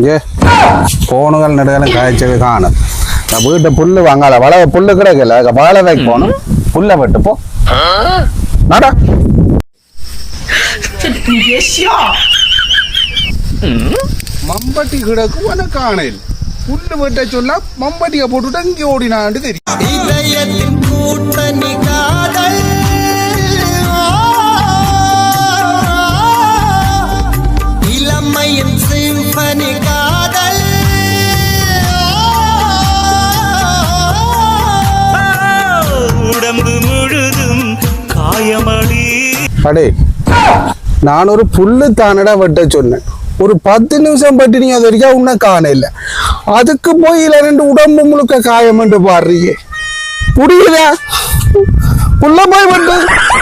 இங்கே போனுகள் நடுகளும் காய்ச்சது காணும். நான் வீட்டை புல்லு வாங்காத வள புல்லு கிடைக்கல வாழை வைக்கணும். புல்லை வெட்டு போ நடா. மம்பட்டி கிடக்கு உனக்கு காணையில் புல்லு வெட்ட சொல்ல மம்பட்டியை போட்டுட்டு இங்கே ஓடினான்னு தெரியும். அடே நான் ஒரு புல்லு தானடா வெட்ட சொன்னேன். ஒரு 10 நிமிஷம் பட்டு நீங்க அது வரைக்கும் உன்ன காண இல்லை. அதுக்கு போய் 2 உடம்பு முழுக்க காயம் என்று பாடுறீங்க. புரியுதா? புல்ல போய் வெட்டு.